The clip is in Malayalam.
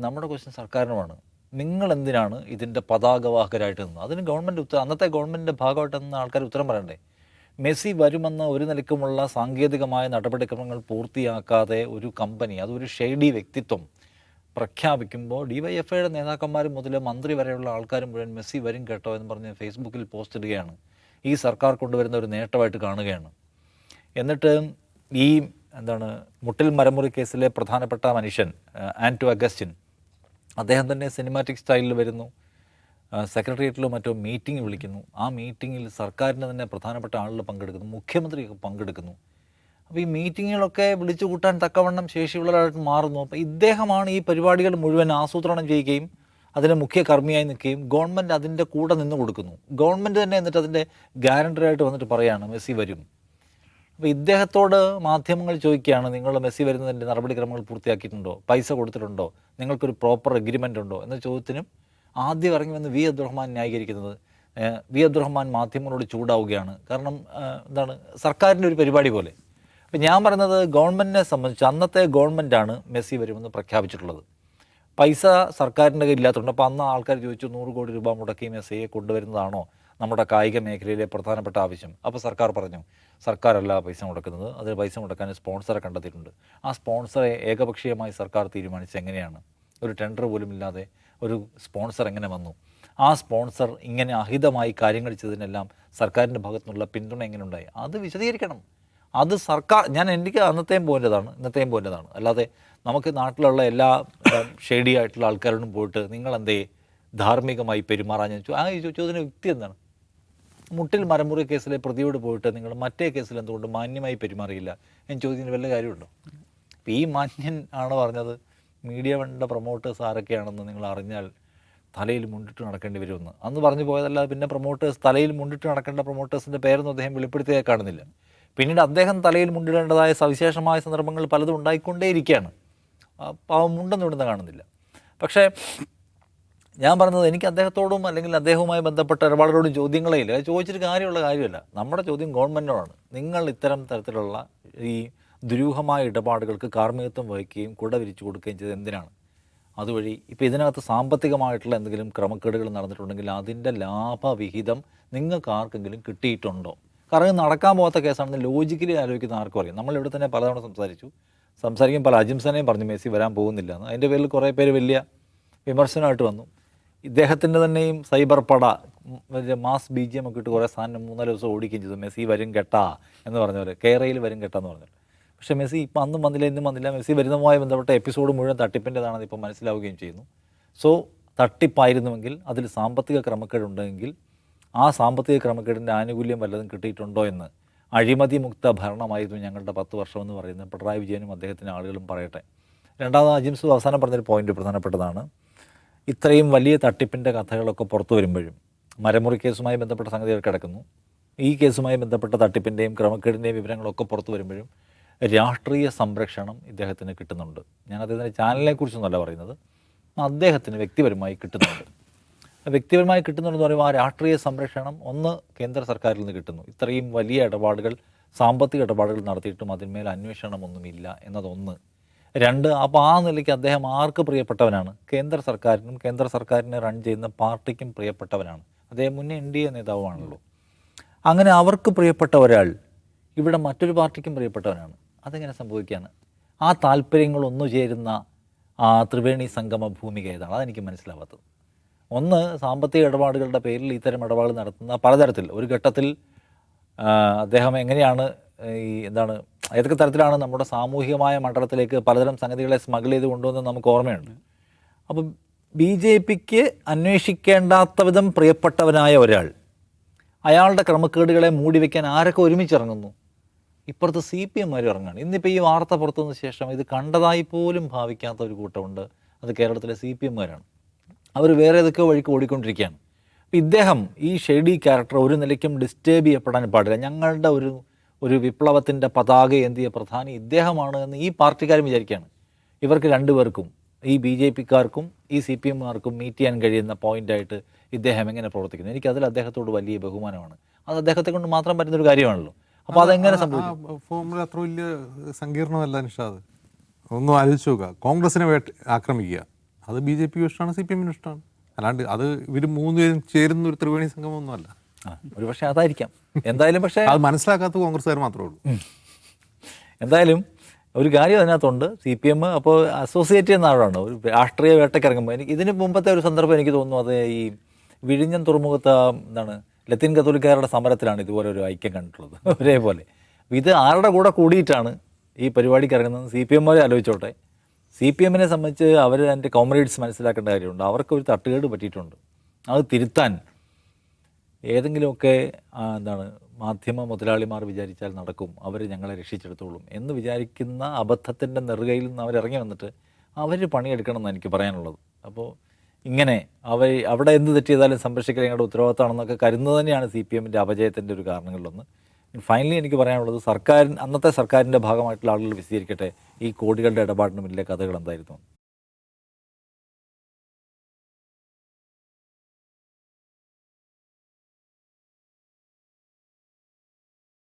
നമ്മുടെ ക്വസ്റ്റ്യൻ സർക്കാരിനുമാണ്. നിങ്ങൾ എന്തിനാണ് ഇതിൻ്റെ പതാകവാഹകരായിട്ട് നിന്നത്? അതിന് ഗവൺമെൻറ് അന്നത്തെ ഗവൺമെൻറ്റിൻ്റെ ഭാഗമായിട്ട് നിന്ന ആൾക്കാർ ഉത്തരം പറയണ്ടേ? മെസ്സി വരുമെന്ന ഒരു നിലയ്ക്കുമുള്ള സാങ്കേതികമായ നടപടിക്രമങ്ങൾ പൂർത്തിയാക്കാതെ ഒരു കമ്പനി, അതൊരു ഷെയ്ഡി വ്യക്തിത്വം പ്രഖ്യാപിക്കുമ്പോൾ ഡിവൈഎഫ്ഐയുടെ നേതാക്കന്മാർ മുതൽ മന്ത്രി വരെയുള്ള ആൾക്കാരും മുഴുവൻ മെസ്സി വരും കേട്ടോ എന്ന് പറഞ്ഞ് ഫേസ്ബുക്കിൽ പോസ്റ്റ് ഇടുകയാണ്. ഈ സർക്കാർ കൊണ്ടുവരുന്ന ഒരു നേട്ടമായിട്ട് കാണുകയാണ്. എന്നിട്ട് ഈ മുട്ടിൽ മരമുറി കേസിലെ പ്രധാനപ്പെട്ട മനുഷ്യൻ ആൻറ്റോ അഗസ്റ്റിൻ, അദ്ദേഹം തന്നെ സിനിമാറ്റിക് സ്റ്റൈലിൽ വരുന്നു, സെക്രട്ടേറിയറ്റിലോ മറ്റോ മീറ്റിംഗ് വിളിക്കുന്നു. ആ മീറ്റിങ്ങിൽ സർക്കാരിൻ്റെ തന്നെ പ്രധാനപ്പെട്ട ആളുകൾ പങ്കെടുക്കുന്നു, മുഖ്യമന്ത്രിയൊക്കെ പങ്കെടുക്കുന്നു. അപ്പോൾ ഈ മീറ്റിങ്ങുകളൊക്കെ വിളിച്ചു കൂട്ടാൻ തക്കവണ്ണം ശേഷിയുള്ളവരായിട്ട് മാറുന്നു. അപ്പോൾ ഇദ്ദേഹമാണ് ഈ പരിപാടികൾ മുഴുവൻ ആസൂത്രണം ചെയ്യുകയും അതിന് മുഖ്യ കർമ്മിയായി നിൽക്കുകയും ഗവൺമെൻറ് അതിൻ്റെ കൂടെ നിന്ന് കൊടുക്കുന്നു. ഗവൺമെൻറ് തന്നെ എന്നിട്ട് അതിൻ്റെ ഗ്യാരണ്ടറായിട്ട് വന്നിട്ട് പറയുകയാണ് മെസ്സി വരും. അപ്പോൾ ഇദ്ദേഹത്തോട് മാധ്യമങ്ങൾ ചോദിക്കുകയാണ്, നിങ്ങൾ മെസ്സി വരുന്നതിൻ്റെ നടപടിക്രമങ്ങൾ പൂർത്തിയാക്കിയിട്ടുണ്ടോ, പൈസ കൊടുത്തിട്ടുണ്ടോ, നിങ്ങൾക്കൊരു പ്രോപ്പർ എഗ്രിമെൻ്റ് ഉണ്ടോ എന്ന ചോദ്യത്തിനും ആദ്യം ഇറങ്ങി വന്ന് വി അബ്ദുറഹ്മാൻ ന്യായീകരിക്കുന്നത്. വി അബ്ദുറഹ്മാൻ മാധ്യമങ്ങളോട് ചൂടാവുകയാണ്. കാരണം സർക്കാരിൻ്റെ ഒരു പരിപാടി പോലെ. അപ്പം ഞാൻ പറയുന്നത് ഗവൺമെൻറ്റിനെ സംബന്ധിച്ച് അന്നത്തെ ഗവൺമെൻറ്റാണ് മെസ്സി വരുമെന്ന് പ്രഖ്യാപിച്ചിട്ടുള്ളത്. പൈസ സർക്കാരിൻ്റെ കയ്യിൽ ഇല്ലാത്തതുകൊണ്ട് അപ്പോൾ അന്ന് ആൾക്കാർ ചോദിച്ചു 100 കോടി രൂപ മുടക്കി മെസ്സിയെ കൊണ്ടുവരുന്നതാണോ നമ്മുടെ കായിക മേഖലയിലെ പ്രധാനപ്പെട്ട ആവശ്യം? അപ്പോൾ സർക്കാർ പറഞ്ഞു, സർക്കാരല്ല പൈസ മുടക്കുന്നത്, അതിൽ പൈസ മുടക്കാൻ സ്പോൺസറെ കണ്ടെത്തിയിട്ടുണ്ട്. ആ സ്പോൺസറെ ഏകപക്ഷീയമായി സർക്കാർ തീരുമാനിച്ചത് എങ്ങനെയാണ്? ഒരു ടെൻഡർ പോലും ഇല്ലാതെ ഒരു സ്പോൺസർ എങ്ങനെ വന്നു? ആ സ്പോൺസർ ഇങ്ങനെ അഹിതമായി കാര്യങ്ങൾ ചെയ്തതിനെല്ലാം സർക്കാരിൻ്റെ ഭാഗത്തുനിന്നുള്ള പിന്തുണ എങ്ങനെ ഉണ്ടായി? അത് വിശദീകരിക്കണം. അത് സർക്കാർ, എനിക്ക് അന്നത്തെയും പോയിൻ്റതാണ് ഇന്നത്തെയും പോയിൻ്റതാണ്. അല്ലാതെ നമുക്ക് നാട്ടിലുള്ള എല്ലാ ഷെയ്ഡി ആയിട്ടുള്ള ആൾക്കാരോടും പോയിട്ട് നിങ്ങളെന്തേ ധാർമ്മികമായി പെരുമാറാൻ ആ ചോദ്യത്തിന് യുക്തി എന്താണ്? മുട്ടിൽ മരമുറി കേസിലെ പ്രതിയോട് പോയിട്ട് നിങ്ങൾ മറ്റേ കേസിൽ എന്തുകൊണ്ട് മാന്യമായി പെരുമാറിയില്ല എന്ന് ചോദിക്കുന്നതിന് വല്ല കാര്യമുണ്ടോ? ഈ മാന്യൻ ആണ് പറഞ്ഞത് മീഡിയ വണ്ണിൻ്റെ പ്രൊമോട്ടേഴ്സ് ആരൊക്കെയാണെന്ന് നിങ്ങൾ അറിഞ്ഞാൽ തലയിൽ മുണ്ടിട്ട് നടക്കേണ്ടി വരുമെന്ന് അന്ന് പറഞ്ഞു പോയതല്ലാതെ പിന്നെ പ്രൊമോട്ടേഴ്സ്, തലയിൽ മുണ്ടിട്ട് നടക്കേണ്ട പ്രൊമോട്ടേഴ്സിൻ്റെ പേരൊന്നും അദ്ദേഹം വെളിപ്പെടുത്തിയാൽ കാണുന്നില്ല. പിന്നീട് അദ്ദേഹം തലയിൽ മുണ്ടിടേണ്ടതായ സവിശേഷമായ സന്ദർഭങ്ങൾ പലതും ഉണ്ടായിക്കൊണ്ടേയിരിക്കുകയാണ്. പാവം മുണ്ടെന്ന് ഇവിടുന്ന് കാണുന്നില്ല. പക്ഷേ ഞാൻ പറഞ്ഞത്, എനിക്ക് അദ്ദേഹത്തോടും അല്ലെങ്കിൽ അദ്ദേഹവുമായി ബന്ധപ്പെട്ട ഇടപാടുകളോടും ചോദ്യങ്ങളേ ഇല്ല. ചോദിച്ചിട്ട് കാര്യമുള്ള കാര്യമല്ല. നമ്മുടെ ചോദ്യം ഗവൺമെൻറ്റിനോടാണ്. നിങ്ങൾ ഇത്തരം തരത്തിലുള്ള ഈ ദുരൂഹമായ ഇടപാടുകൾക്ക് കാർമ്മികത്വം വഹിക്കുകയും കുട വിരിച്ചു കൊടുക്കുകയും ചെയ്തത് എന്തിനാണ്? അതുവഴി ഇപ്പോൾ ഇതിനകത്ത് സാമ്പത്തികമായിട്ടുള്ള എന്തെങ്കിലും ക്രമക്കേടുകൾ നടന്നിട്ടുണ്ടെങ്കിൽ അതിൻ്റെ ലാഭവിഹിതം നിങ്ങൾക്ക് ആർക്കെങ്കിലും കിട്ടിയിട്ടുണ്ടോ? കാരണം നടക്കാൻ പോകാത്ത കേസാണെന്ന് ലോജിക്കലി ആലോചിക്കുന്ന ആർക്കും അറിയാം. നമ്മളിവിടെ തന്നെ പലതവണ സംസാരിക്കും പല അജിംസനെയും പറഞ്ഞു മെസ്സി വരാൻ പോകുന്നില്ല എന്ന്. അതിൻ്റെ പേരിൽ കുറേ പേര് വലിയ വിമർശനമായിട്ട് വന്നു. ഇദ്ദേഹത്തിൻ്റെ തന്നെയും സൈബർ പട മാസ് BGM ഒക്കെ ഇട്ട് കുറേ സാധനം 3-4 ദിവസം ഓടിക്കുകയും ചെയ്തു. മെസ്സി വരും കേട്ടാ എന്ന് പറഞ്ഞവർ, കേരയിൽ വരും കേട്ടാന്ന് പറഞ്ഞു. പക്ഷേ മെസ്സി ഇപ്പം അന്നും വന്നില്ല ഇന്നും വന്നില്ല. മെസ്സി വരുന്നതുമായി ബന്ധപ്പെട്ട എപ്പിസോഡ് മുഴുവൻ തട്ടിപ്പിൻ്റെതാണെന്ന് ഇപ്പോൾ മനസ്സിലാവുകയും ചെയ്യുന്നു. സോ തട്ടിപ്പായിരുന്നുവെങ്കിൽ അതിൽ സാമ്പത്തിക ക്രമക്കേടുണ്ടെങ്കിൽ ആ സാമ്പത്തിക ക്രമക്കേടിൻ്റെ ആനുകൂല്യം വല്ലതും കിട്ടിയിട്ടുണ്ടോ എന്ന് അഴിമതി മുക്ത ഭരണമായിരുന്നു ഞങ്ങളുടെ 10 വർഷമെന്ന് പറയുന്നത് പിണറായി വിജയനും അദ്ദേഹത്തിൻ്റെ ആളുകളും പറയട്ടെ. രണ്ടാമത് അജിംസു അവസാനം പറഞ്ഞൊരു പോയിന്റ് പ്രധാനപ്പെട്ടതാണ്. ഇത്രയും വലിയ തട്ടിപ്പിൻ്റെ കഥകളൊക്കെ പുറത്തു വരുമ്പോഴും മരമുറി കേസുമായി ബന്ധപ്പെട്ട സംഗതികൾ കിടക്കുന്നു, ഈ കേസുമായി ബന്ധപ്പെട്ട തട്ടിപ്പിൻ്റെയും ക്രമക്കേടിൻ്റെയും വിവരങ്ങളൊക്കെ പുറത്തു വരുമ്പോഴും രാഷ്ട്രീയ സംരക്ഷണം ഇദ്ദേഹത്തിന് കിട്ടുന്നുണ്ട്. ഞാൻ അദ്ദേഹത്തിൻ്റെ ചാനലിനെ കുറിച്ചൊന്നുമല്ല പറയുന്നത്, അദ്ദേഹത്തിന് വ്യക്തിപരമായി കിട്ടുന്നുണ്ട്. വ്യക്തിപരമായി കിട്ടുന്നുണ്ടെന്ന് പറയുമ്പോൾ ആ രാഷ്ട്രീയ സംരക്ഷണം ഒന്ന് കേന്ദ്ര സർക്കാരിൽ നിന്ന് കിട്ടുന്നു. ഇത്രയും വലിയ ഇടപാടുകൾ, സാമ്പത്തിക ഇടപാടുകൾ നടത്തിയിട്ടും അതിന്മേൽ അന്വേഷണമൊന്നുമില്ല എന്നതൊന്ന്. 2, അപ്പോൾ ആ നിലയ്ക്ക് അദ്ദേഹം ആർക്ക് പ്രിയപ്പെട്ടവനാണ്? കേന്ദ്ര സർക്കാരിനും കേന്ദ്ര സർക്കാരിനെ റൺ ചെയ്യുന്ന പാർട്ടിക്കും പ്രിയപ്പെട്ടവനാണ്. അദ്ദേഹം മുന്നേ NDA നേതാവുമാണല്ലോ. അങ്ങനെ അവർക്ക് പ്രിയപ്പെട്ട ഒരാൾ ഇവിടെ മറ്റൊരു പാർട്ടിക്കും പ്രിയപ്പെട്ടവനാണ്. അതെങ്ങനെ സംഭവിക്കുകയാണ്? ആ താല്പര്യങ്ങൾ ഒന്നുചേരുന്ന ആ ത്രിവേണി സംഗമ ഭൂമിക ഏതാണ്? അതെനിക്ക് മനസ്സിലാവാത്തത്. ഒന്ന്, സാമ്പത്തിക ഇടപാടുകളുടെ പേരിൽ ഇത്തരം ഇടപാടുകൾ നടത്തുന്ന പലതരത്തിൽ ഒരു ഘട്ടത്തിൽ അദ്ദേഹം എങ്ങനെയാണ് ഏതൊക്കെ തരത്തിലാണ് നമ്മുടെ സാമൂഹികമായ മണ്ഡലത്തിലേക്ക് പലതരം സംഗതികളെ സ്മഗിൾ ചെയ്ത് കൊണ്ടുവന്ന് നമുക്ക് ഓർമ്മയുണ്ട്. അപ്പം BJPക്ക് അന്വേഷിക്കേണ്ടാത്ത വിധം പ്രിയപ്പെട്ടവനായ ഒരാൾ, അയാളുടെ ക്രമക്കേടുകളെ മൂടി വയ്ക്കാൻ ആരൊക്കെ ഒരുമിച്ചിറങ്ങുന്നു? ഇപ്പുറത്ത് CPM-മാർ ഇറങ്ങുകയാണ്. ഇന്നിപ്പോൾ ഈ വാർത്ത പുറത്തുനിന്ന് ശേഷം ഇത് കണ്ടതായി പോലും ഭാവിക്കാത്ത ഒരു കൂട്ടമുണ്ട്. അത് കേരളത്തിലെ CPM-മാരാണ്. അവർ വേറെ ഏതൊക്കെയോ വഴിക്ക് ഓടിക്കൊണ്ടിരിക്കുകയാണ്. അപ്പോൾ ഇദ്ദേഹം ഈ ഷെയ്ഡി ക്യാരക്ടർ ഒരു നിലയ്ക്കും ഡിസ്റ്റേബ് ചെയ്യപ്പെടാൻ പാടില്ല. ഞങ്ങളുടെ ഒരു വിപ്ലവത്തിൻ്റെ പതാക ഏന്തിയ പ്രധാനി ഇദ്ദേഹമാണ് എന്ന് ഈ പാർട്ടിക്കാരും വിചാരിക്കുകയാണ്. ഇവർക്ക് രണ്ടുപേർക്കും, ഈ BJPക്കാർക്കും ഈ CPM-മാർക്കും മീറ്റ് ചെയ്യാൻ കഴിയുന്ന പോയിൻ്റായിട്ട് ഇദ്ദേഹം എങ്ങനെ പ്രവർത്തിക്കുന്നു? എനിക്കതിൽ അദ്ദേഹത്തോട് വലിയ ബഹുമാനമാണ്. അത് അദ്ദേഹത്തെ കൊണ്ട് മാത്രം പറ്റുന്നൊരു കാര്യമാണല്ലോ. അപ്പോൾ അതെങ്ങനെ സംഭവിക്കും? ഫോർമുല അത്ര വലിയ സങ്കീർണമല്ല നിഷാദ്. ഒന്നും ആലോചിച്ച് നോക്കുക. കോൺഗ്രസിനെ ആക്രമിക്കുക, അത് BJP ഇഷ്ടമാണ്, CPM ഇഷ്ടമാണ്. അല്ലാണ്ട് അത് ഇവർ 3 പേരും ചേരുന്ന ഒരു ത്രിവേണി സംഗമമൊന്നുമല്ല. ഒരു പക്ഷേ അതായിരിക്കാം. എന്തായാലും പക്ഷേ അത് മനസ്സിലാക്കാത്ത കോൺഗ്രസ്സുകാർ മാത്രമേ ഉള്ളൂ. എന്തായാലും ഒരു കാര്യം അതിനകത്തുണ്ട്. CPM അപ്പോൾ അസോസിയേറ്റ് ചെയ്യുന്ന ആളാണ് ഒരു രാഷ്ട്രീയ വേട്ടയ്ക്കിറങ്ങുമ്പോൾ. എനിക്ക് ഇതിന് മുമ്പത്തെ ഒരു സന്ദർഭം എനിക്ക് തോന്നുന്നു, അത് ഈ വിഴിഞ്ഞം തുറമുഖത്ത് എന്താണ് ലത്തീൻ കത്തോലിക്കാരുടെ സമരത്തിലാണ് ഇതുപോലെ ഒരു ഐക്യം കണ്ടിട്ടുള്ളത് ഒരേപോലെ. ഇത് ആരുടെ കൂടെ കൂടിയിട്ടാണ് ഈ പരിപാടിക്ക് ഇറങ്ങുന്നത് CPM ആലോചിച്ചോട്ടെ. CPM സംബന്ധിച്ച് അവർ അതിൻ്റെ കോമ്രേഡ്സ് മനസ്സിലാക്കേണ്ട കാര്യമുണ്ട്. അവർക്ക് ഒരു തട്ടുകേട് പറ്റിയിട്ടുണ്ട്. അത് തിരുത്താൻ ഏതെങ്കിലുമൊക്കെ എന്താണ് മാധ്യമ മുതലാളിമാർ വിചാരിച്ചാൽ നടക്കും, അവർ ഞങ്ങളെ രക്ഷിച്ചെടുത്തോളും എന്ന് വിചാരിക്കുന്ന അബദ്ധത്തിൻ്റെ നെറുകയിൽ നിന്ന് അവരിറങ്ങി വന്നിട്ട് അവർ പണിയെടുക്കണം എന്ന് എനിക്ക് പറയാനുള്ളത്. അപ്പോൾ ഇങ്ങനെ അവിടെ എന്ത് തെറ്റ് ചെയ്താലും സംരക്ഷിക്കൽ ഞങ്ങളുടെ ഉത്തരവാദിത്തമാണെന്നൊക്കെ കരുതുന്നത് തന്നെയാണ് CPM അപജയത്തിൻ്റെ ഒരു കാരണങ്ങളിലൊന്ന്. ഫൈനലി എനിക്ക് പറയാനുള്ളത്, അന്നത്തെ സർക്കാരിൻ്റെ ഭാഗമായിട്ടുള്ള ആളുകൾ വിശദീകരിക്കട്ടെ ഈ കോടികളുടെ ഇടപാടിന് മുന്നിലെ കഥകൾ എന്തായിരുന്നു.